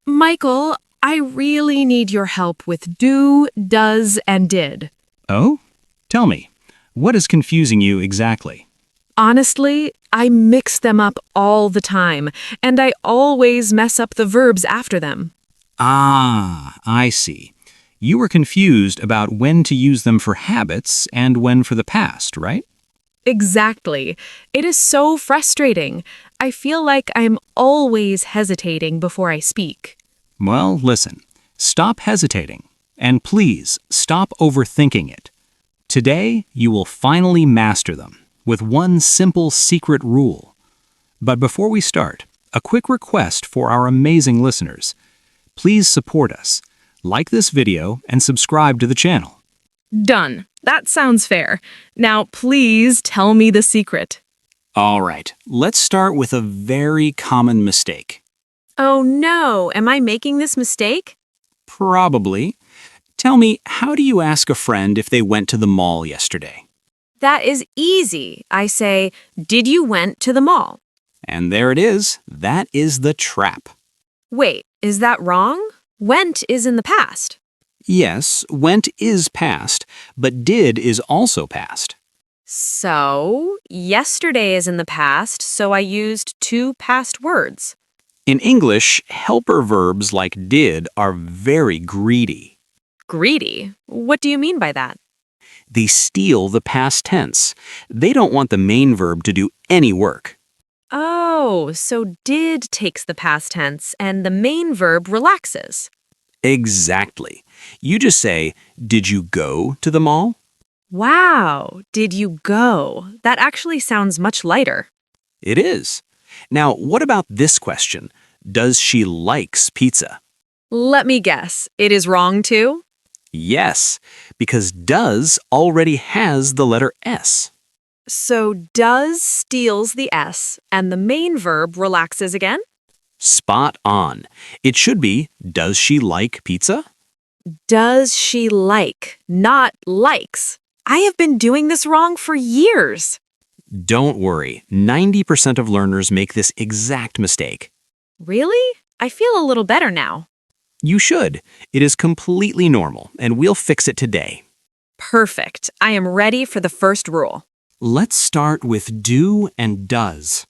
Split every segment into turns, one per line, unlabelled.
Michael, I really need your help with do, does, and did.
Oh? Tell me, what is confusing you exactly?
Honestly, I mix them up all the time, and I always mess up the verbs after them.
Ah, I see. You were confused about when to use them for habits and when for the past, right?
Exactly. It is so frustrating. I feel like I'm always hesitating before I speak.
Well, listen. Stop hesitating. And please, stop overthinking it. Today, you will finally master them with one simple secret rule. But before we start, a quick request for our amazing listeners. Please support us. Like this video and subscribe to the channel.
Done. That sounds fair. Now, please tell me the secret.
All right, let's start with a very common mistake.
Oh no, am I making this mistake?
Probably. Tell me, how do you ask a friend if they went to the mall yesterday?
That is easy. I say, did you went to the mall?
And there it is. That is the trap.
Wait, is that wrong? Went is in the past.
Yes, went is past, but did is also past.
So, yesterday is in the past, so I used two past words.
In English, helper verbs like did are very greedy.
Greedy? What do you mean by that?
They steal the past tense. They don't want the main verb to do any work.
Oh, so did takes the past tense and the main verb relaxes.
Exactly. You just say, did you go to the mall?
Wow, did you go? That actually sounds much lighter.
It is. Now, what about this question? Does she likes pizza?
Let me guess, it is wrong too?
Yes, because does already has the letter S.
So does steals the S and the main verb relaxes again?
Spot on. It should be, does she like pizza?
Does she like, not likes. I have been doing this wrong for years.
Don't worry, 90% of learners make this exact mistake.
Really? I feel a little better now.
You should. It is completely normal, and we'll fix it today.
Perfect. I am ready for the first rule.
Let's start with do and does.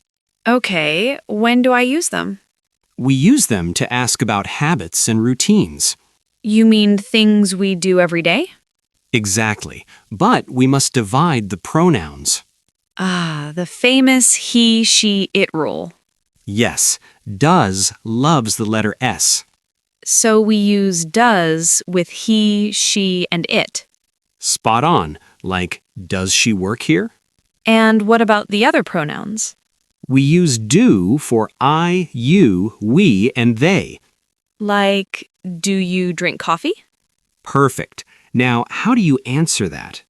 Okay, when do I use them?
We use them to ask about habits and routines.
You mean things we do every day?
Exactly, but we must divide the pronouns.
Ah, the famous he, she, it rule.
Yes, does loves the letter S.
So we use does with he, she, and it.
Spot on, like, does she work here?
And what about the other pronouns?
We use do for I, you, we, and they.
Like, do you drink coffee?
Perfect. Now, how do you answer that?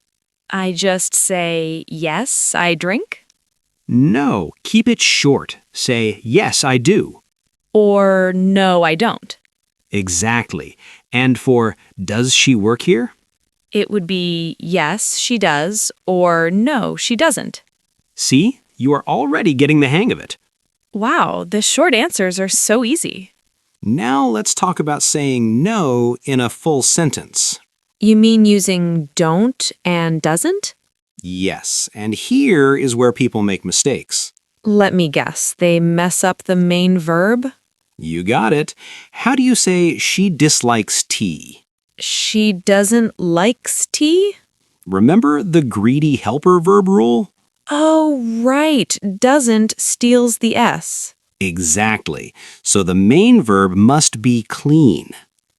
I just say, yes, I drink.
No, keep it short. Say, yes, I do.
Or no, I don't.
Exactly. And for, does she work here?
It would be, yes, she does, or no, she doesn't.
See, you are already getting the hang of it.
Wow, the short answers are so easy.
Now let's talk about saying no in a full sentence.
You mean using don't and doesn't?
Yes, and here is where people make mistakes.
Let me guess, they mess up the main verb?
You got it. How do you say she dislikes tea?
She doesn't likes tea?
Remember the greedy helper verb rule?
Oh, right. Doesn't steals the S.
Exactly. So the main verb must be clean.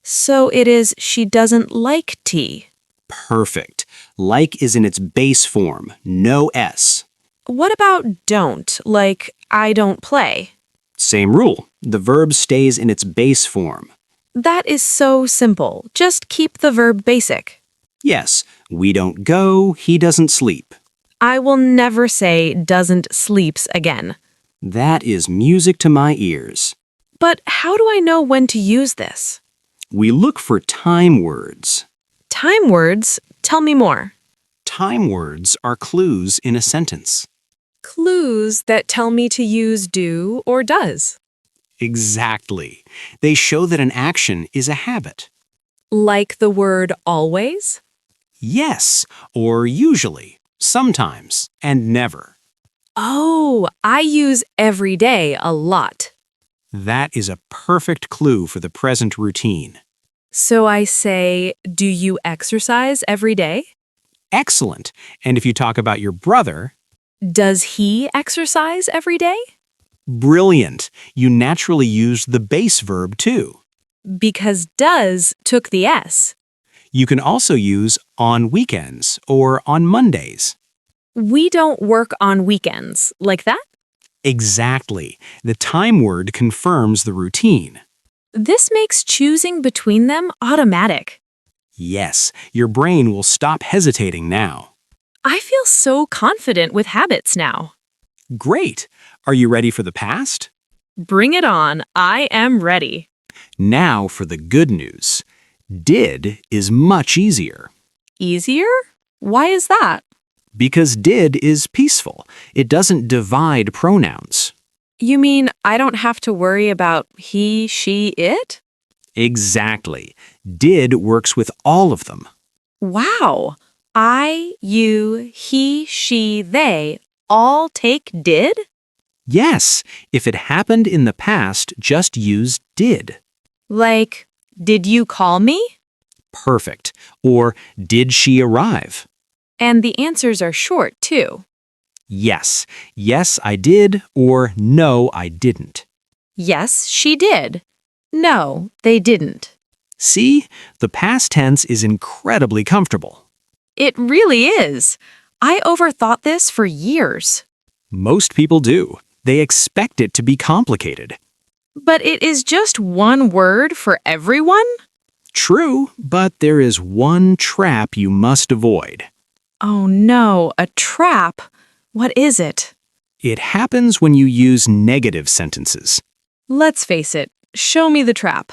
So it is she doesn't like tea.
Perfect. Like is in its base form, no S.
What about don't, like I don't play?
Same rule. The verb stays in its base form.
That is so simple. Just keep the verb basic.
Yes, we don't go, he doesn't sleep.
I will never say doesn't sleeps again.
That is music to my ears.
But how do I know when to use this?
We look for time words.
Time words? Tell me more.
Time words are clues in a sentence.
Clues that tell me to use do or does.
Exactly. They show that an action is a habit.
Like the word always?
Yes, or usually, sometimes, and never.
Oh, I use every day a lot.
That is a perfect clue for the present routine.
So I say, do you exercise every day?
Excellent. And if you talk about your brother,
Does he exercise every day?
brilliant. You naturally use the base verb too.
Because does took the S.
You can also use on weekends or on Mondays.
We don't work on weekends. Like that?
Exactly. The time word confirms the routine.
This makes choosing between them automatic.
Yes, your brain will stop hesitating now.
I feel so confident with habits now.
Great. Are you ready for the past?
Bring it on. I am ready.
Now for the good news. Did is much easier.
Easier? Why is that?
Because did is peaceful. It doesn't divide pronouns.
You mean I don't have to worry about he, she, it?
Exactly. Did works with all of them.
Wow. I, you, he, she, they all take did?
Yes, if it happened in the past, just use did.
Like, did you call me?
Perfect. Or did she arrive?
And the answers are short, too.
Yes. Yes, I did, or no, I didn't.
Yes, she did. No, they didn't.
See, the past tense is incredibly comfortable.
It really is. I overthought this for years.
Most people do. They expect it to be complicated.
But it is just one word for everyone?
True, but there is one trap you must avoid.
Oh no, a trap. What is it?
It happens when you use negative sentences.
Let's face it. Show me the trap.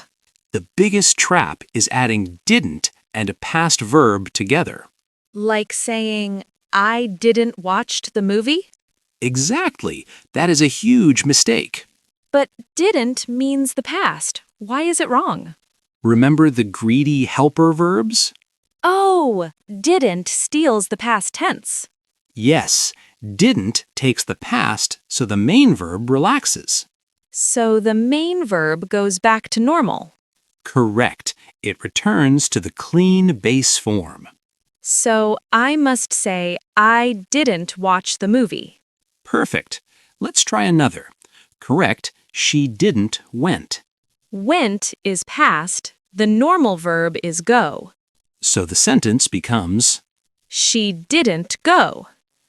The biggest trap is adding didn't and a past verb together.
Like saying, I didn't watched the movie?
Exactly. That is a huge mistake.
But didn't means the past. Why is it wrong?
Remember the greedy helper verbs?
Oh, didn't steals the past tense.
Yes, didn't takes the past, so the main verb relaxes.
So the main verb goes back to normal.
Correct. It returns to the clean base form.
So I must say, I didn't watch the movie.
Perfect. Let's try another. Correct. She didn't went.
Went is past. The normal verb is go.
So the sentence becomes
She didn't go.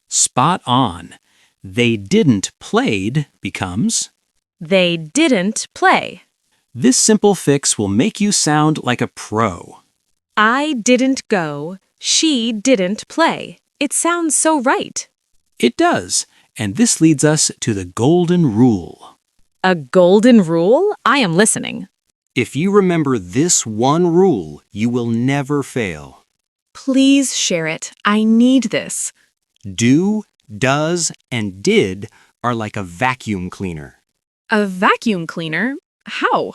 spot on. They didn't played becomes
They didn't play.
this simple fix will make you sound like a pro.
I didn't go. She didn't play. It sounds so right.
It does. And this leads us to the golden rule.
A golden rule? I am listening.
If you remember this one rule, you will never fail.
Please share it. I need this.
Do, does, and did are like a vacuum cleaner.
A vacuum cleaner? How?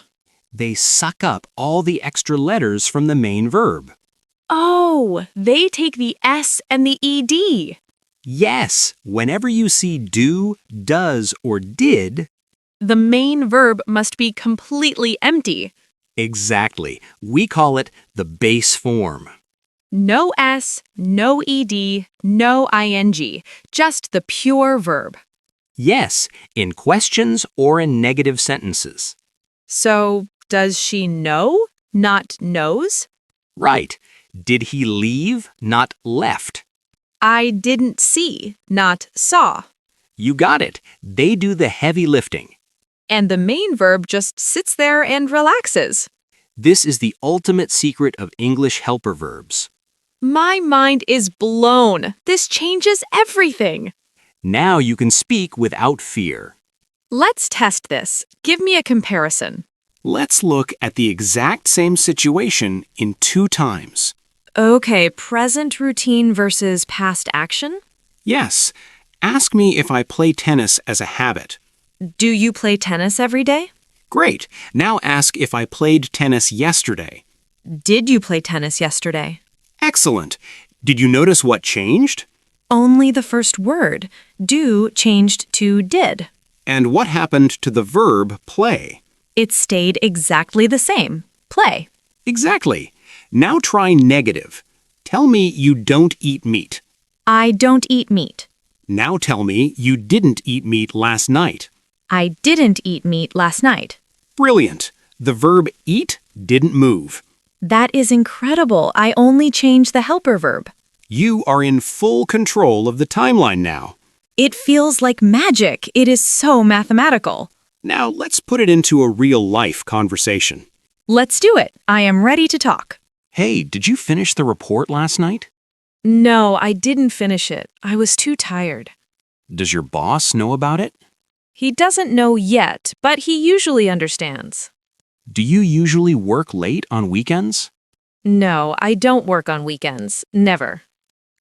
They suck up all the extra letters from the main verb.
Oh, they take the S and the ED.
Yes, whenever you see do, does, or did,
The main verb must be completely empty.
exactly, we call it the base form.
No S, no ED, no ING. Just the pure verb.
Yes, in questions or in negative sentences.
So, does she know, not knows?
Right. Did he leave, not left?
I didn't see, not saw.
You got it. They do the heavy lifting.
And the main verb just sits there and relaxes.
This is the ultimate secret of English helper verbs.
My mind is blown. This changes everything.
Now you can speak without fear.
Let's test this. Give me a comparison.
Let's look at the exact same situation in 2 times.
Okay, present routine versus past action?
Yes, ask me if I play tennis as a habit.
Do you play tennis every day?
Great. Now ask if I played tennis yesterday.
Did you play tennis yesterday?
Excellent. Did you notice what changed?
Only the first word. Do changed to did.
And what happened to the verb play?
It stayed exactly the same. Play.
Exactly. Now try negative. Tell me you don't eat meat.
I don't eat meat.
Now tell me you didn't eat meat last night.
I didn't eat meat last night.
Brilliant. The verb eat didn't move.
That is incredible. I only changed the helper verb.
You are in full control of the timeline now.
It feels like magic. It is so mathematical.
Now let's put it into a real-life conversation.
Let's do it. I am ready to talk.
Hey, did you finish the report last night?
No, I didn't finish it. I was too tired.
Does your boss know about it?
He doesn't know yet, but he usually understands.
Do you usually work late on weekends?
No, I don't work on weekends. Never.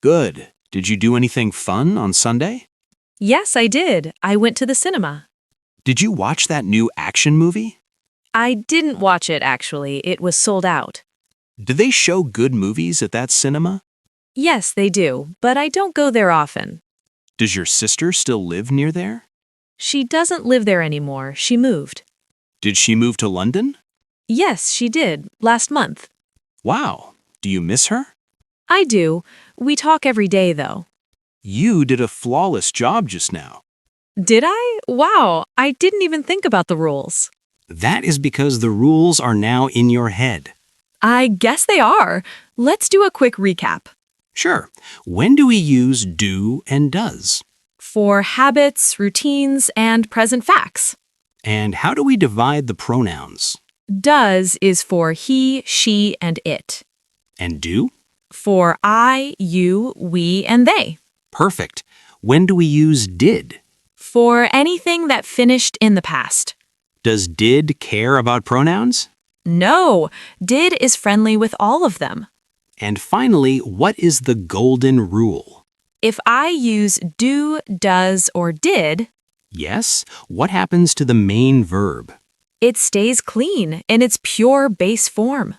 Good. Did you do anything fun on Sunday?
Yes, I did. I went to the cinema.
Did you watch that new action movie?
I didn't watch it, actually. It was sold out.
Do they show good movies at that cinema?
Yes, they do, but I don't go there often.
Does your sister still live near there?
She doesn't live there anymore. She moved.
Did she move to London?
Yes, she did, last month.
Wow. Do you miss her?
I do. We talk every day, though.
You did a flawless job just now.
Did I? Wow, I didn't even think about the rules.
That is because the rules are now in your head.
I guess they are. Let's do a quick recap.
Sure. When do we use do and does?
For habits, routines, and present facts.
And how do we divide the pronouns?
Does is for he, she, and it.
And do?
For I, you, we, and they.
Perfect. When do we use did?
For anything that finished in the past.
Does did care about pronouns?
No, did is friendly with all of them.
And finally, what is the golden rule?
If I use do, does, or did,
Yes, what happens to the main verb?
it stays clean in its pure base form.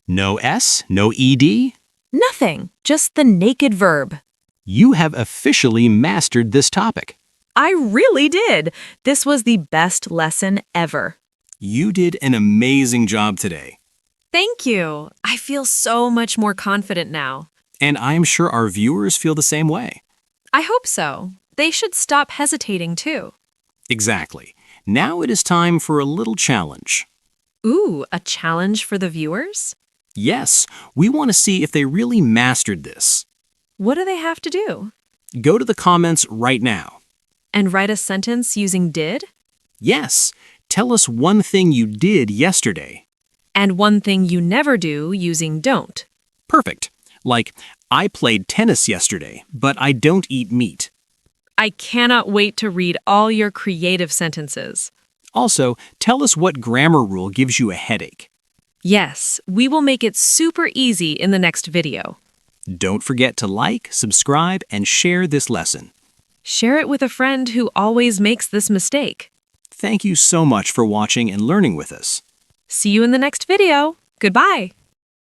No S, no ED?
Nothing, just the naked verb.
You have officially mastered this topic.
I really did. This was the best lesson ever.
You did an amazing job today.
Thank you. I feel so much more confident now.
And I'm sure our viewers feel the same way.
I hope so. They should stop hesitating too.
Exactly. Now it is time for a little challenge.
Ooh, a challenge for the viewers?
Yes, we want to see if they really mastered this.
What do they have to do?
Go to the comments right now.
And write a sentence using did?
Yes, tell us one thing you did yesterday.
And one thing you never do using don't.
Perfect. Like, I played tennis yesterday, but I don't eat meat.
I cannot wait to read all your creative sentences.
Also, tell us what grammar rule gives you a headache.
Yes, we will make it super easy in the next video.
Don't forget to like, subscribe, and share this lesson.
Share it with a friend who always makes this mistake.
Thank you so much for watching and learning with us.
See you in the next video. Goodbye.